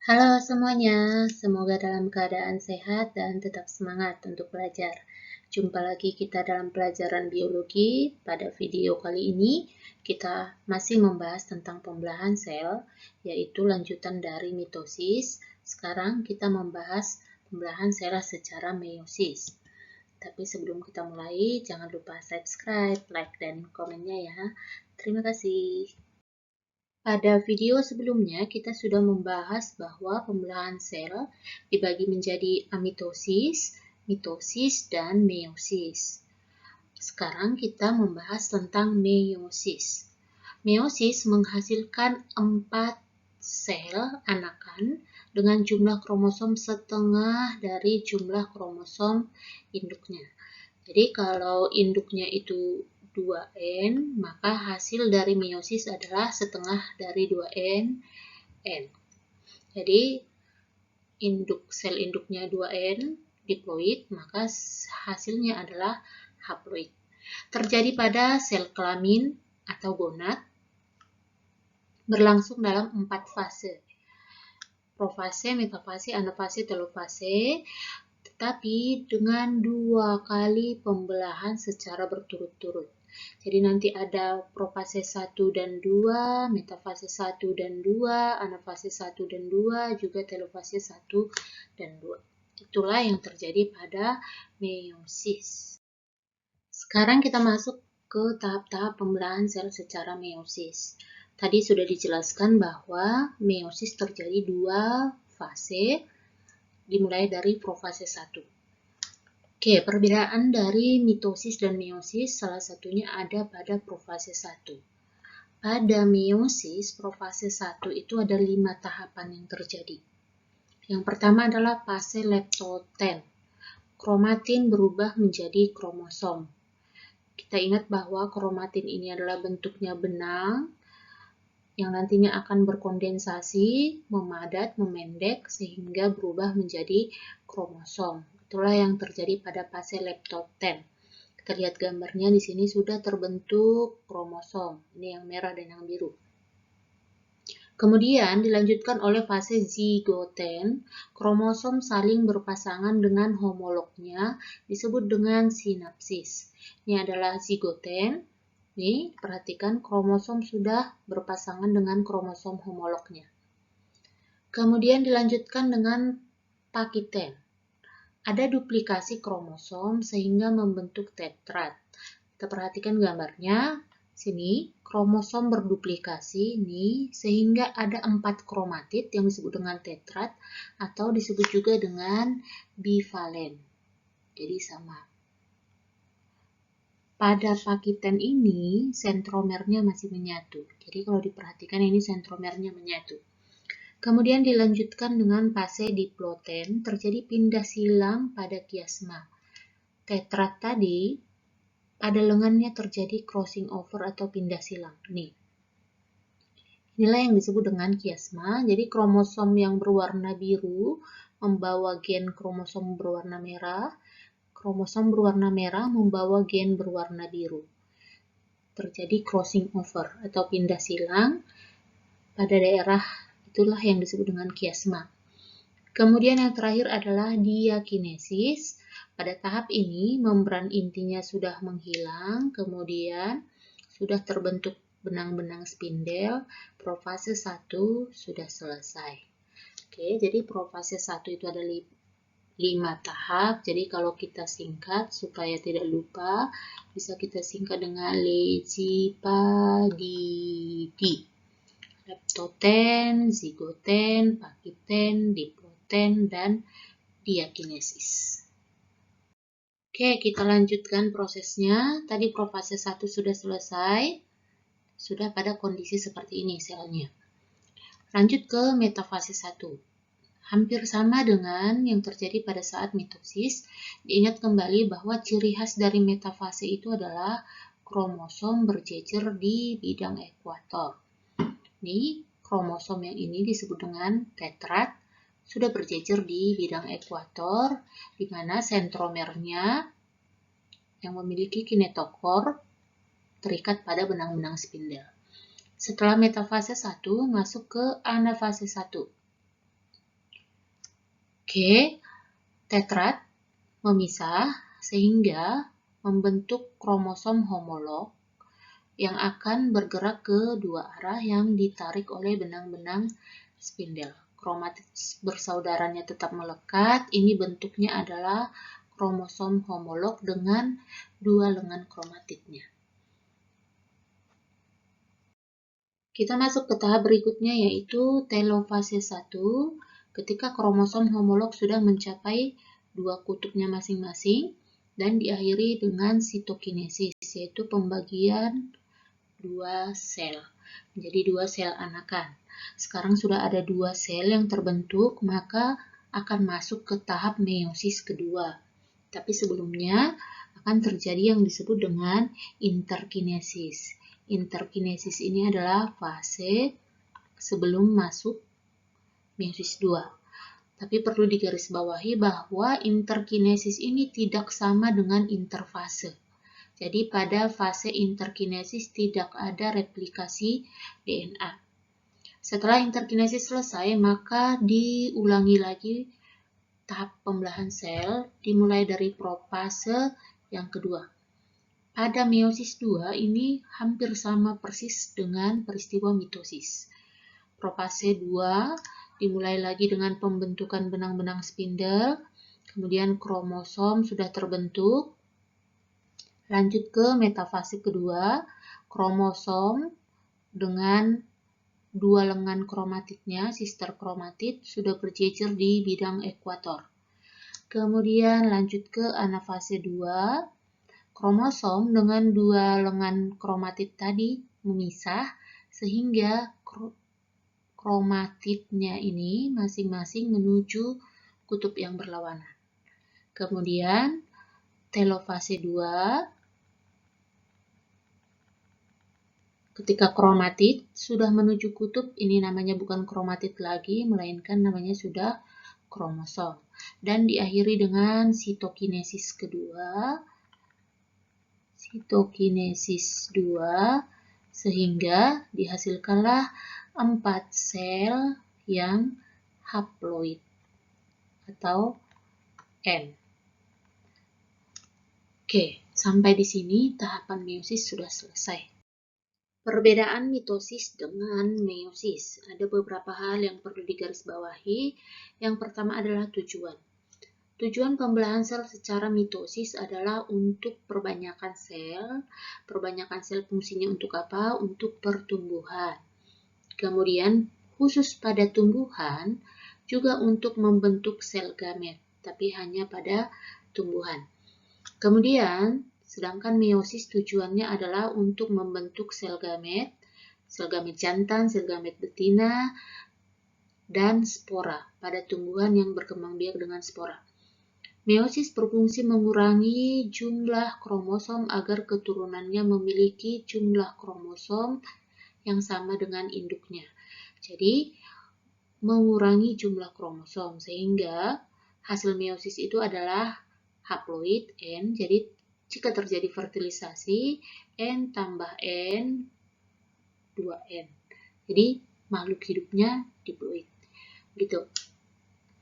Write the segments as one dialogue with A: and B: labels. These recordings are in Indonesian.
A: Halo semuanya, semoga dalam keadaan sehat dan tetap semangat untuk belajar. Jumpa lagi kita dalam pelajaran biologi. Pada video kali ini, kita masih membahas tentang pembelahan sel, yaitu lanjutan dari mitosis. Sekarang kita membahas pembelahan sel secara meiosis. Tapi sebelum kita mulai, jangan lupa subscribe, like, dan komennya ya. Terima kasih. Pada video sebelumnya, kita sudah membahas bahwa pembelahan sel dibagi menjadi amitosis, mitosis, dan meiosis. Sekarang kita membahas tentang meiosis. Meiosis menghasilkan 4 sel anakan dengan jumlah kromosom setengah dari jumlah kromosom induknya. Jadi kalau induknya itu 2N, maka hasil dari meiosis adalah setengah dari 2N, N. Jadi sel induknya 2N, diploid, maka hasilnya adalah haploid. Terjadi pada sel kelamin atau gonad, berlangsung dalam 4 fase. Profase, metafase, anafase, telofase, tetapi dengan 2 kali pembelahan secara berturut-turut. Jadi nanti ada profase 1 dan 2, metafase 1 dan 2, anafase 1 dan 2, juga telofase 1 dan 2. Itulah yang terjadi pada meiosis. Sekarang kita masuk ke tahap-tahap pembelahan sel secara meiosis. Tadi sudah dijelaskan bahwa meiosis terjadi 2 fase, dimulai dari profase 1. Oke, perbedaan dari mitosis dan meiosis salah satunya ada pada profase 1. Pada meiosis, profase 1 itu ada 5 tahapan yang terjadi. Yang pertama adalah fase leptoten. Kromatin berubah menjadi kromosom. Kita ingat bahwa kromatin ini adalah bentuknya benang yang nantinya akan berkondensasi, memadat, memendek, sehingga berubah menjadi kromosom. Itulah yang terjadi pada fase leptoten. Kita lihat gambarnya di sini sudah terbentuk kromosom. Ini yang merah dan yang biru. Kemudian dilanjutkan oleh fase zigoten. Kromosom saling berpasangan dengan homolognya disebut dengan sinapsis. Ini adalah zigoten. Nih, perhatikan kromosom sudah berpasangan dengan kromosom homolognya. Kemudian dilanjutkan dengan pakiten. Ada duplikasi kromosom sehingga membentuk tetrad. Kita perhatikan gambarnya. Sini, kromosom berduplikasi nih, sehingga ada 4 kromatid yang disebut dengan tetrad atau disebut juga dengan bivalen. Jadi sama. Pada pakiten ini, sentromernya masih menyatu. Jadi kalau diperhatikan ini sentromernya menyatu. Kemudian dilanjutkan dengan fase diploten, terjadi pindah silang pada kiasma. Tetrad tadi, pada lengannya terjadi crossing over atau pindah silang. Nih. Inilah yang disebut dengan kiasma. Jadi kromosom yang berwarna biru membawa gen kromosom berwarna merah. Kromosom berwarna merah membawa gen berwarna biru. Terjadi crossing over atau pindah silang pada daerah itulah yang disebut dengan kiasma. Kemudian yang terakhir adalah diakinesis. Pada tahap ini membran intinya sudah menghilang, kemudian sudah terbentuk benang-benang spindel. Profase 1 sudah selesai. Oke, jadi profase 1 itu ada 5 tahap. Jadi kalau kita singkat supaya tidak lupa, bisa kita singkat dengan LEGIPADIDI. Leptoten, zigoten, pakiten, diploten, dan diakinesis. Oke, kita lanjutkan prosesnya. Tadi profase 1 sudah selesai. Sudah pada kondisi seperti ini selnya. Lanjut ke metafase 1. Hampir sama dengan yang terjadi pada saat mitosis. Diingat kembali bahwa ciri khas dari metafase itu adalah kromosom berjejer di bidang ekuator. Ini kromosom yang ini disebut dengan tetrad, sudah berjejer di bidang ekuator, di mana sentromernya yang memiliki kinetokor terikat pada benang-benang spindel. Setelah metafase 1, masuk ke anafase 1. Oke, tetrad memisah sehingga membentuk kromosom homolog yang akan bergerak ke dua arah yang ditarik oleh benang-benang spindel. Kromatid bersaudaranya tetap melekat, ini bentuknya adalah kromosom homolog dengan dua lengan kromatidnya. Kita masuk ke tahap berikutnya yaitu telofase 1. Ketika kromosom homolog sudah mencapai dua kutubnya masing-masing dan diakhiri dengan sitokinesis, yaitu pembagian dua sel menjadi dua sel anakan. Sekarang sudah ada dua sel yang terbentuk, maka akan masuk ke tahap meiosis kedua. Tapi sebelumnya akan terjadi yang disebut dengan interkinesis. Interkinesis ini adalah fase sebelum masuk meiosis 2. Tapi perlu digarisbawahi bahwa interkinesis ini tidak sama dengan interfase. Jadi pada fase interkinesis tidak ada replikasi DNA. Setelah interkinesis selesai, maka diulangi lagi tahap pembelahan sel dimulai dari profase yang kedua. Pada meiosis 2 ini hampir sama persis dengan peristiwa mitosis. Profase 2 dimulai lagi dengan pembentukan benang-benang spindel, kemudian kromosom sudah terbentuk. Lanjut ke metafase kedua, kromosom dengan dua lengan kromatidnya, sister kromatid, sudah berjejer di bidang ekuator. Kemudian lanjut ke anafase 2, kromosom dengan dua lengan kromatid tadi memisah sehingga kromatidnya ini masing-masing menuju kutub yang berlawanan. Kemudian telofase 2, ketika kromatid sudah menuju kutub, ini namanya bukan kromatid lagi, melainkan namanya sudah kromosom. Dan diakhiri dengan sitokinesis kedua, sitokinesis 2, sehingga dihasilkanlah 4 sel yang haploid atau N. Oke, sampai di sini tahapan meiosis sudah selesai. Perbedaan mitosis dengan meiosis. Ada beberapa hal yang perlu digarisbawahi. Yang pertama adalah tujuan. Tujuan pembelahan sel secara mitosis adalah untuk perbanyakan sel. Perbanyakan sel fungsinya untuk apa? Untuk pertumbuhan. Kemudian khusus pada tumbuhan juga untuk membentuk sel gamet, tapi hanya pada tumbuhan. Kemudian sedangkan meiosis tujuannya adalah untuk membentuk sel gamet jantan, sel gamet betina, dan spora pada tumbuhan yang berkembang biak dengan spora. Meiosis berfungsi mengurangi jumlah kromosom agar keturunannya memiliki jumlah kromosom yang sama dengan induknya. Jadi, mengurangi jumlah kromosom sehingga hasil meiosis itu adalah haploid N. Jadi, jika terjadi fertilisasi, N tambah N 2N. Jadi, makhluk hidupnya diploid. Gitu.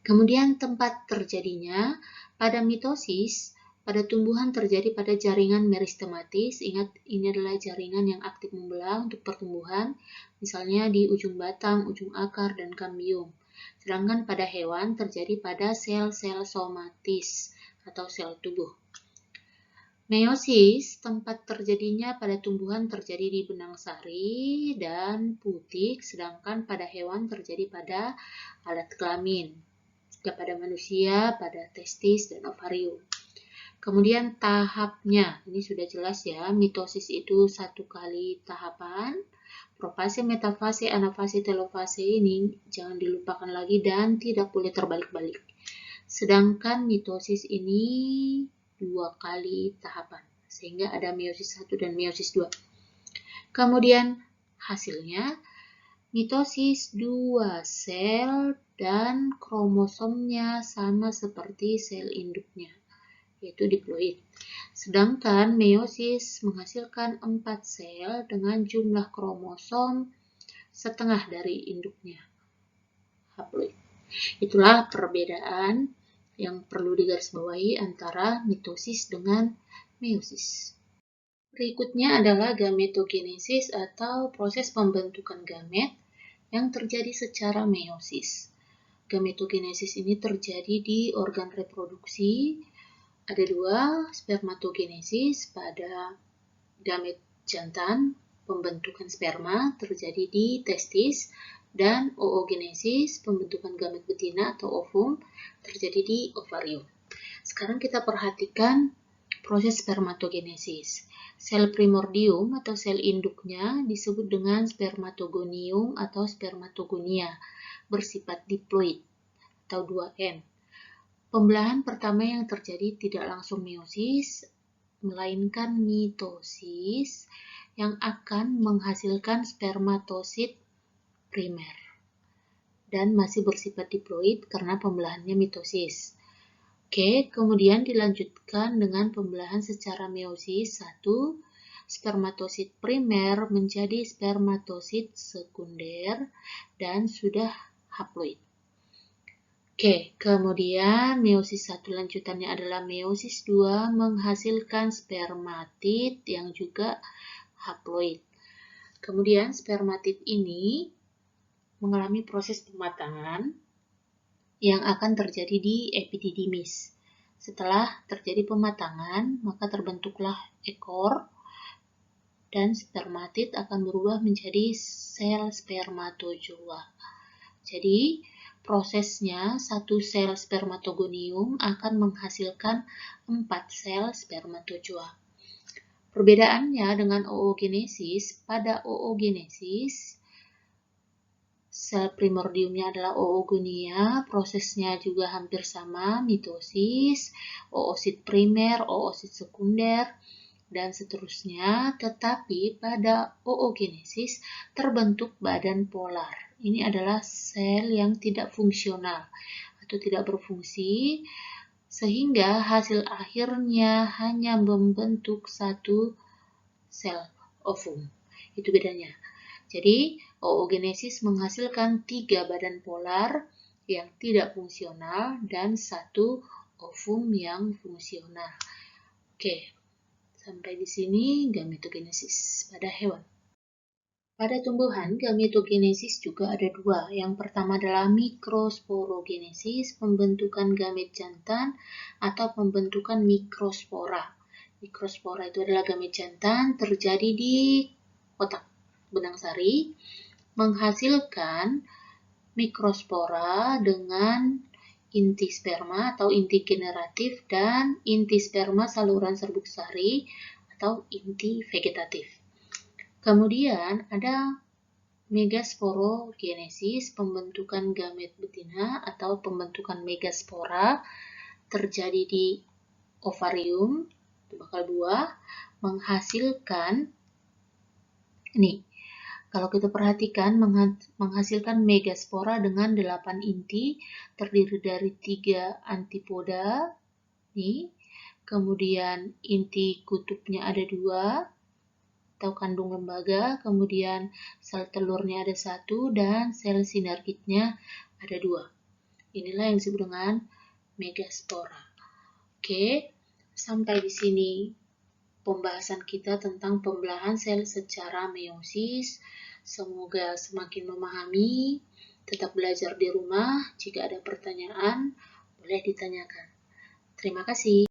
A: Kemudian tempat terjadinya pada mitosis, pada tumbuhan terjadi pada jaringan meristematis. Ingat, ini adalah jaringan yang aktif membelah untuk pertumbuhan, misalnya di ujung batang, ujung akar, dan kambium. Sedangkan pada hewan terjadi pada sel-sel somatis atau sel tubuh. Meiosis, tempat terjadinya pada tumbuhan terjadi di benang sari dan putik, sedangkan pada hewan terjadi pada alat kelamin. Jika pada manusia, pada testis dan ovarium. Kemudian tahapnya, ini sudah jelas ya, mitosis itu 1 kali tahapan. Profase, metafase, anafase, telofase ini jangan dilupakan lagi dan tidak boleh terbalik-balik. Sedangkan mitosis ini 2 kali tahapan, sehingga ada meiosis 1 dan meiosis 2. Kemudian hasilnya, mitosis 2 sel dan kromosomnya sama seperti sel induknya, yaitu diploid. Sedangkan meiosis menghasilkan 4 sel dengan jumlah kromosom setengah dari induknya, haploid. Itulah perbedaan yang perlu digarisbawahi antara mitosis dengan meiosis. Berikutnya adalah gametogenesis atau proses pembentukan gamet yang terjadi secara meiosis. Gametogenesis ini terjadi di organ reproduksi. Ada dua, spermatogenesis pada gamet jantan, pembentukan sperma terjadi di testis, dan oogenesis, pembentukan gamet betina atau ovum, terjadi di ovarium. Sekarang kita perhatikan proses spermatogenesis. Sel primordium atau sel induknya disebut dengan spermatogonium atau spermatogonia, bersifat diploid atau 2N. Pembelahan pertama yang terjadi tidak langsung meiosis, melainkan mitosis yang akan menghasilkan spermatosit primer dan masih bersifat diploid karena pembelahannya mitosis. Oke, kemudian dilanjutkan dengan pembelahan secara meiosis. 1. Spermatosit primer menjadi spermatosit sekunder dan sudah haploid. Oke, kemudian meiosis 1 lanjutannya adalah meiosis 2 menghasilkan spermatid yang juga haploid. Kemudian spermatid ini mengalami proses pematangan yang akan terjadi di epididymis. Setelah terjadi pematangan, maka terbentuklah ekor dan spermatid akan berubah menjadi sel spermatozoa. Jadi, prosesnya satu sel spermatogonium akan menghasilkan 4 sel spermatozoa. Perbedaannya dengan oogenesis, pada oogenesis sel primordiumnya adalah oogonia, prosesnya juga hampir sama, mitosis, oosit primer, oosit sekunder, dan seterusnya. Tetapi pada oogenesis terbentuk badan polar. Ini adalah sel yang tidak fungsional atau tidak berfungsi, sehingga hasil akhirnya hanya membentuk satu sel ovum. Itu bedanya. Jadi, oogenesis menghasilkan 3 badan polar yang tidak fungsional dan 1 ovum yang fungsional. Oke, sampai di sini gametogenesis pada hewan. Pada tumbuhan, gametogenesis juga ada 2. Yang pertama adalah mikrosporogenesis, pembentukan gamet jantan atau pembentukan mikrospora. Mikrospora itu adalah gamet jantan terjadi di kotak benang sari, menghasilkan mikrospora dengan inti sperma atau inti generatif dan inti sperma saluran serbuk sari atau inti vegetatif. Kemudian ada megasporogenesis, pembentukan gamet betina atau pembentukan megaspora terjadi di ovarium, bakal buah, menghasilkan ini. Kalau kita perhatikan, menghasilkan megaspora dengan 8 inti, terdiri dari 3 antipoda, nih. Kemudian inti kutubnya ada 2, atau kandung lembaga, kemudian sel telurnya ada 1, dan sel sinergitnya ada 2. Inilah yang disebut dengan megaspora. Oke, sampai di sini pembahasan kita tentang pembelahan sel secara meiosis. Semoga semakin memahami. Tetap belajar di rumah. Jika ada pertanyaan, boleh ditanyakan. Terima kasih.